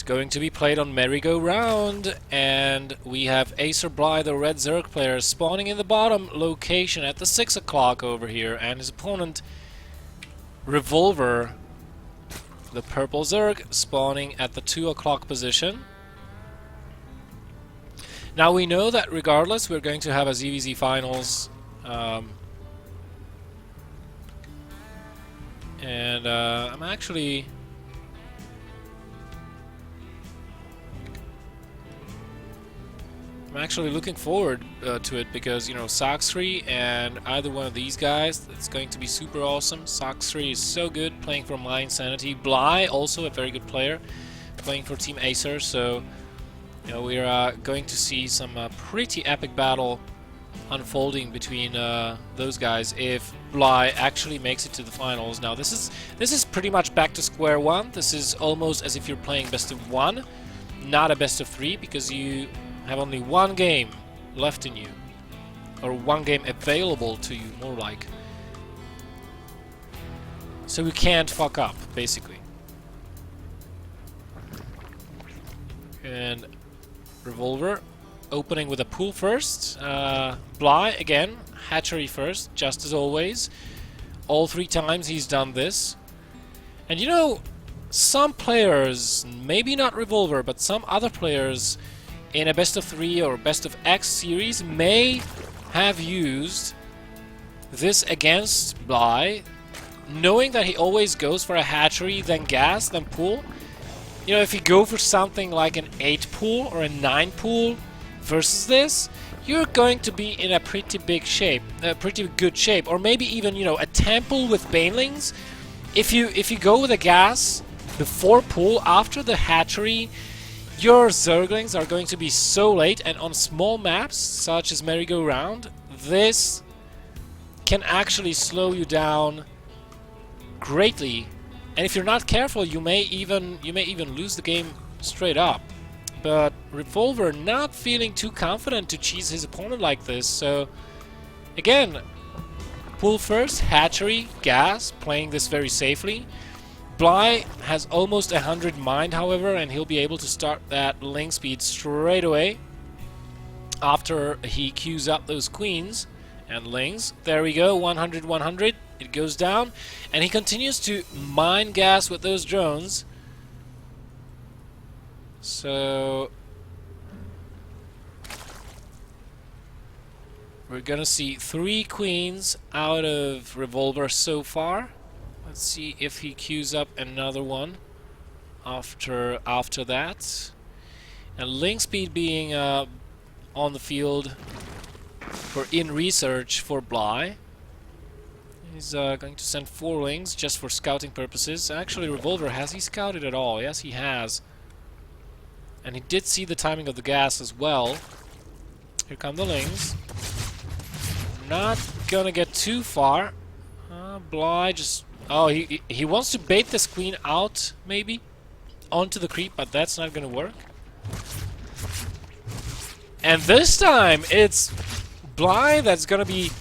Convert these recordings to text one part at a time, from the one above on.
going to be played on merry-go-round, and we have Acer Bly, the red Zerg player, spawning in the bottom location at the 6 o'clock over here, and his opponent, Revolver, the purple Zerg, spawning at the 2 o'clock position. Now we know that regardless, we're going to have a ZVZ finals, and I'm actually looking forward to it, because, you know, Sox3 and either one of these guys, it's going to be super awesome. Sox3 is so good, playing for My Insanity. Bly, also a very good player, playing for Team Acer. So, you know, we're going to see some pretty epic battle unfolding between those guys if Bly actually makes it to the finals. Now, this is pretty much back to square one. This is almost as if you're playing best of one, not a best of three, because you have only one game left in you, or one game available to you, more like. So you can't fuck up, basically. And Revolver opening with a pool first. Bly again, hatchery first, just as always. All 3 times he's done this. And you know, some players, maybe not Revolver, but some other players in a best of 3 or best of X series may have used this against Bly, knowing that he always goes for a hatchery, then gas, then pool. You know, if you go for something like an 8 pool or a 9 pool versus this, you're going to be in a pretty big shape, pretty good shape, or maybe even, you know, a temple with banelings. If you go with a gas before pool, after the hatchery, your Zerglings are going to be so late, and on small maps such as merry-go-round, this can actually slow you down greatly. And if you're not careful, you may even lose the game straight up. But Revolver not feeling too confident to cheese his opponent like this, so again, pool first, hatchery, gas, playing this very safely. Bly has almost 100 mind, however, and he'll be able to start that link speed straight away after he queues up those queens and lings. There we go, 100, 100. It goes down, and he continues to mine gas with those drones. So we're gonna see 3 queens out of Revolver so far. Let's see if he queues up another one after that. And link speed being on the field for in research for Bly. He's going to send 4 lings just for scouting purposes. Actually, Revolver, has he scouted at all? Yes, he has. And he did see the timing of the gas as well. Here come the lings. Not gonna get too far. Bly just... Oh, he wants to bait this queen out, maybe, onto the creep, but that's not gonna work. And this time, it's Bly that's gonna be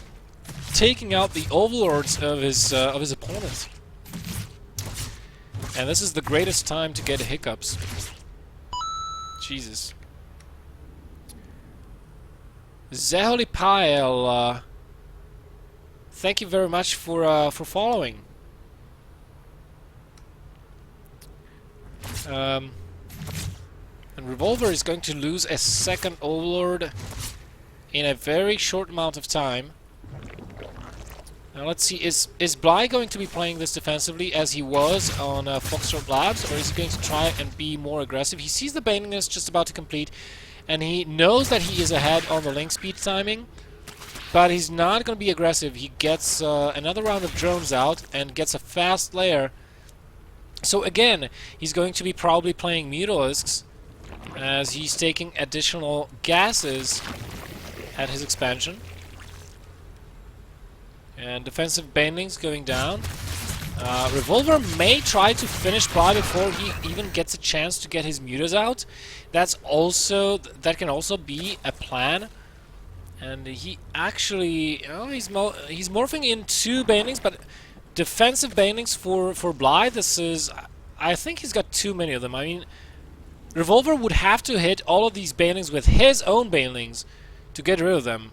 taking out the overlords of his opponent. And this is the greatest time to get hiccups. Jesus. Zeholipael, thank you very much for following. And Revolver is going to lose a second overlord in a very short amount of time. Now let's see, is Bly going to be playing this defensively as he was on Foxtrot Labs, or is he going to try and be more aggressive? He sees the Baniness just about to complete, and he knows that he is ahead on the link speed timing, but he's not going to be aggressive. He gets another round of drones out and gets a fast layer. So again, he's going to be probably playing Mutalisks as he's taking additional gases at his expansion. And defensive banelings going down. Revolver may try to finish Bly before he even gets a chance to get his mutas out. That can also be a plan. And he actually, oh, he's morphing in 2 banelings, but defensive banelings for Bly. This is, I think he's got too many of them. I mean, Revolver would have to hit all of these banelings with his own banelings to get rid of them.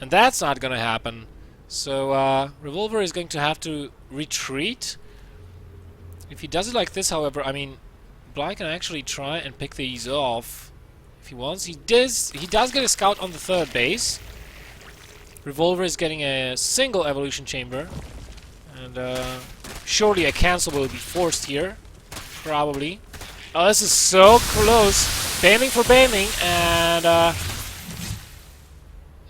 And that's not gonna happen. So Revolver is going to have to retreat. If he does it like this, however, I mean, BelleNOiR can actually try and pick these off if he wants. He does get a scout on the third base. Revolver is getting a single evolution chamber. And surely a cancel will be forced here. Probably. Oh, this is so close. Baneling for baneling, and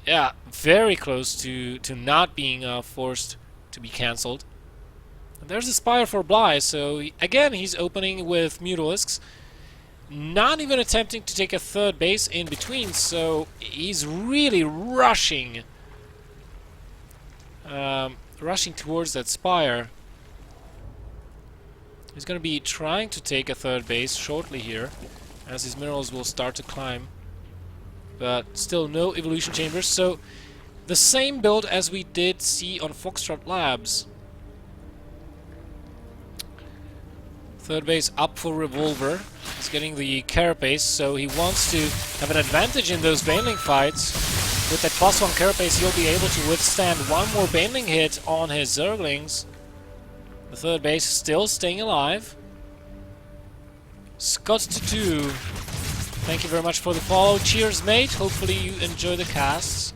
yeah, very close to not being forced to be cancelled. There's a Spire for BelleNOiR, so again he's opening with Mutalisks. Not even attempting to take a third base in between, so he's really rushing. Rushing towards that Spire. He's going to be trying to take a third base shortly here, as his minerals will start to climb. But still no evolution chambers, so the same build as we did see on Foxtrot Labs. Third base up for Revolver. He's getting the carapace, so he wants to have an advantage in those baneling fights. With that +1 carapace, he'll be able to withstand one more baneling hit on his Zerglings. The third base still staying alive. Scott2, thank you very much for the follow. Cheers, mate. Hopefully you enjoy the casts.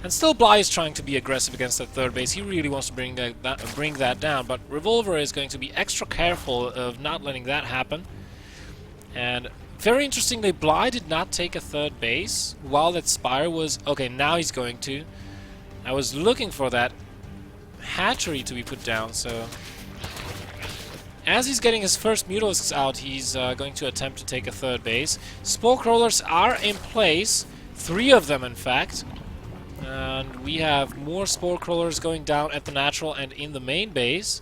And still BelleNOiR is trying to be aggressive against that third base. He really wants to bring that down, but Revolver is going to be extra careful of not letting that happen. And very interestingly, BelleNOiR did not take a third base while that Spire was... Okay, now he's going to. I was looking for that hatchery to be put down, so... As he's getting his first Mutalisks out, he's going to attempt to take a third base. Spore Crawlers are in place, 3 of them in fact. And we have more Spore Crawlers going down at the natural and in the main base.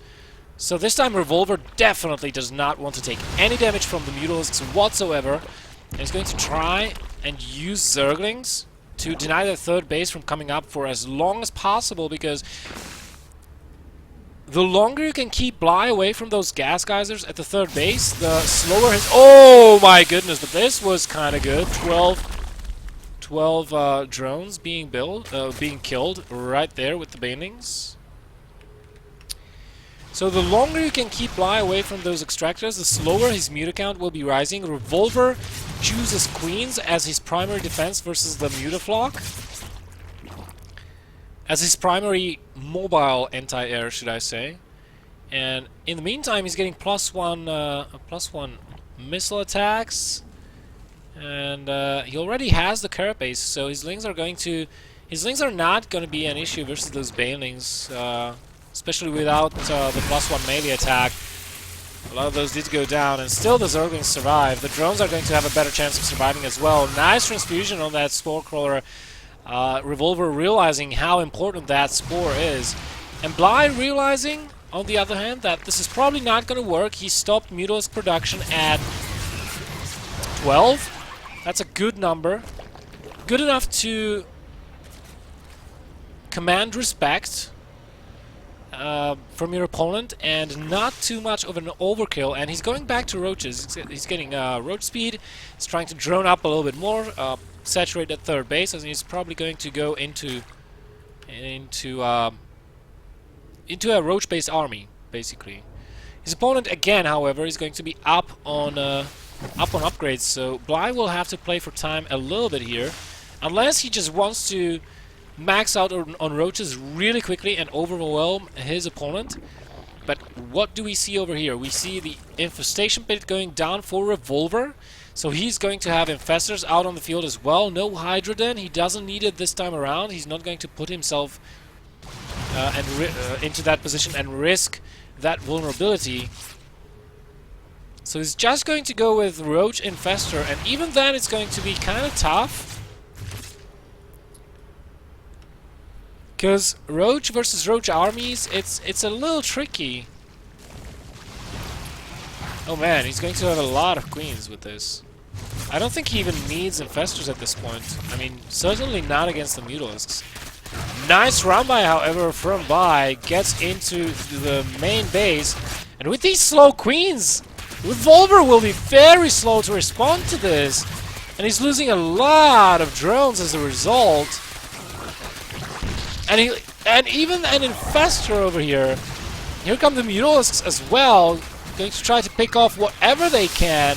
So this time Revolver definitely does not want to take any damage from the Mutalisks whatsoever. And he's going to try and use Zerglings to deny the third base from coming up for as long as possible, because the longer you can keep BelleNOiR away from those gas geysers at the third base, the slower his... Oh my goodness, but this was kind of good. 12 drones being killed right there with the banelings. So the longer you can keep BelleNOiR away from those extractors, the slower his muta count will be rising. Revolver chooses Queens as his primary defense versus the Mutaflock. As his primary mobile anti-air, should I say. And in the meantime, he's getting +1 missile attacks. And he already has the carapace, so his lings are not going to be an issue versus those banelings, especially without the +1 melee attack. A lot of those did go down, and still the Zerglings survive. The drones are going to have a better chance of surviving as well. Nice transfusion on that Spore Crawler. Revolver realizing how important that Spore is. And BelleNOiR realizing, on the other hand, that this is probably not going to work. He stopped Mutalisk production at 12. That's a good number. Good enough to command respect from your opponent, and not too much of an overkill. And he's going back to roaches. He's getting roach speed. He's trying to drone up a little bit more, saturate at third base, and he's probably going to go into a roach-based army, basically. His opponent, again, however, is going to be up on upgrades, so BelleNOiR will have to play for time a little bit here, unless he just wants to max out on roaches really quickly and overwhelm his opponent. But what do we see over here? We see the infestation pit going down for Revolver, so he's going to have infestors out on the field as well. No Hydroden, he doesn't need it this time around. He's not going to put himself into that position and risk that vulnerability. So he's just going to go with Roach Infestor, and even then it's going to be kind of tough. Because Roach versus Roach armies, it's a little tricky. Oh man, he's going to have a lot of queens with this. I don't think he even needs Infestors at this point. I mean, certainly not against the Mutalisks. Nice run-by, however, from BelleNOiR. Gets into the main base. And with these slow queens, Revolver will be very slow to respond to this, and he's losing a lot of drones as a result. And even an infestor over here. Here come the mutalisks as well, going to try to pick off whatever they can.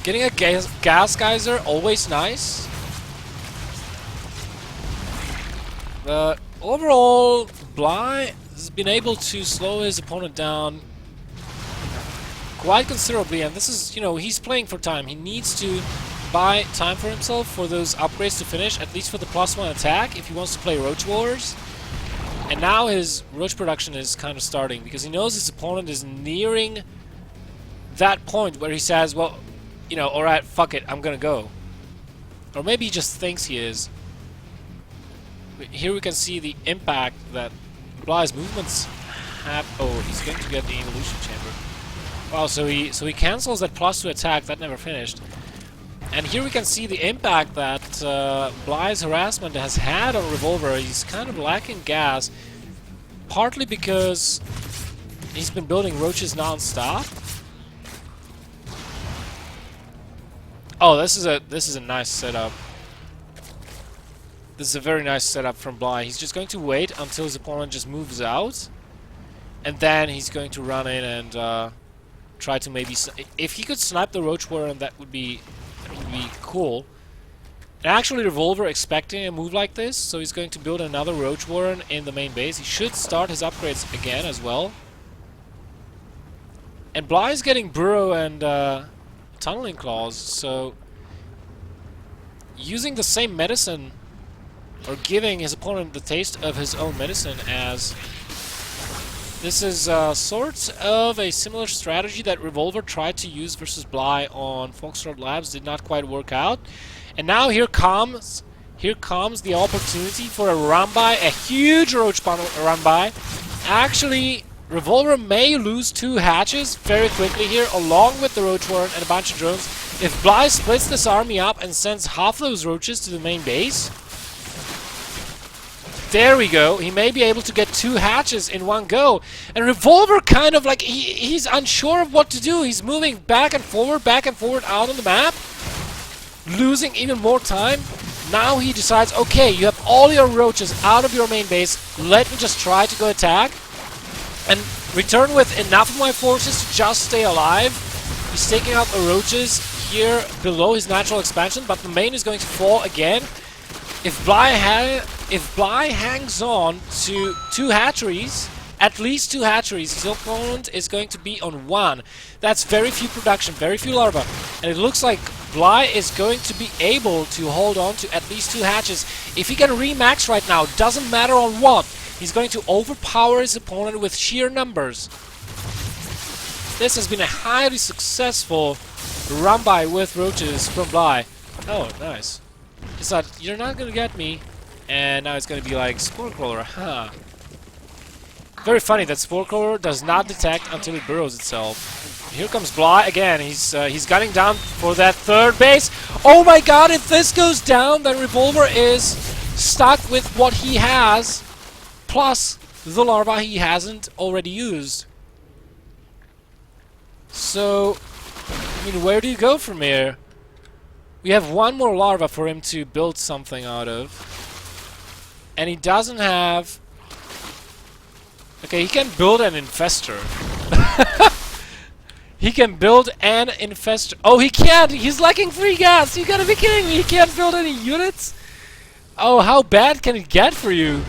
Getting a gas geyser, always nice. But overall, Bly has been able to slow his opponent down quite considerably, and this is, you know, he's playing for time. He needs to buy time for himself for those upgrades to finish, at least for the +1 attack, if he wants to play Roach Wars. And now his Roach production is kind of starting, because he knows his opponent is nearing that point where he says, well, you know, alright, fuck it, I'm gonna go. Or maybe he just thinks he is. But here we can see the impact that Bly's movements have. Oh, he's going to get the evolution chamber. Wow, so he cancels that +2 attack, that never finished. And here we can see the impact that Bly's harassment has had on Revolver. He's kind of lacking gas, partly because he's been building roaches non-stop. Oh, this is a nice setup. This is a very nice setup from Bly. He's just going to wait until his opponent just moves out, and then he's going to run in and try to maybe... If he could snipe the Roach Warren, that would be cool. And actually, Revolver expecting a move like this, so he's going to build another Roach Warren in the main base. He should start his upgrades again as well. And Bly is getting Burrow and Tunneling Claws, so using the same medicine, or giving his opponent the taste of his own medicine, as this is sort of a similar strategy that Revolver tried to use versus Bly on Foxtrot Labs, did not quite work out. And now here comes the opportunity for a run-by, a huge Roach run-by. Actually, Revolver may lose 2 hatches very quickly here, along with the Roach Warren and a bunch of drones. If Bly splits this army up and sends half those roaches to the main base, there we go. He may be able to get 2 hatches in one go. And Revolver kind of like, he's unsure of what to do. He's moving back and forward out on the map, losing even more time. Now he decides, okay, you have all your roaches out of your main base. Let me just try to go attack and return with enough of my forces to just stay alive. He's taking out the roaches here below his natural expansion, but the main is going to fall again. If Bly hangs on to 2 hatcheries, at least 2 hatcheries, his opponent is going to be on 1. That's very few production, very few larvae. And it looks like Bly is going to be able to hold on to at least 2 hatches. If he can remax right now, doesn't matter on what, he's going to overpower his opponent with sheer numbers. This has been a highly successful run-by with roaches from Bly. Oh, nice. He thought, you're not gonna get me. And now it's gonna be like, Spore Crawler, huh? Very funny that Spore Crawler does not detect until it burrows itself. Here comes Bly again. He's gunning down for that 3rd base. Oh my god, if this goes down, then Revolver is stuck with what he has, plus the larva he hasn't already used. So, I mean, where do you go from here? We have 1 more larva for him to build something out of. And he doesn't have... Okay, he can build an infestor. He can build an infestor. Oh, he can't! He's lacking 3 gas! You gotta be kidding me! He can't build any units? Oh, how bad can it get for you?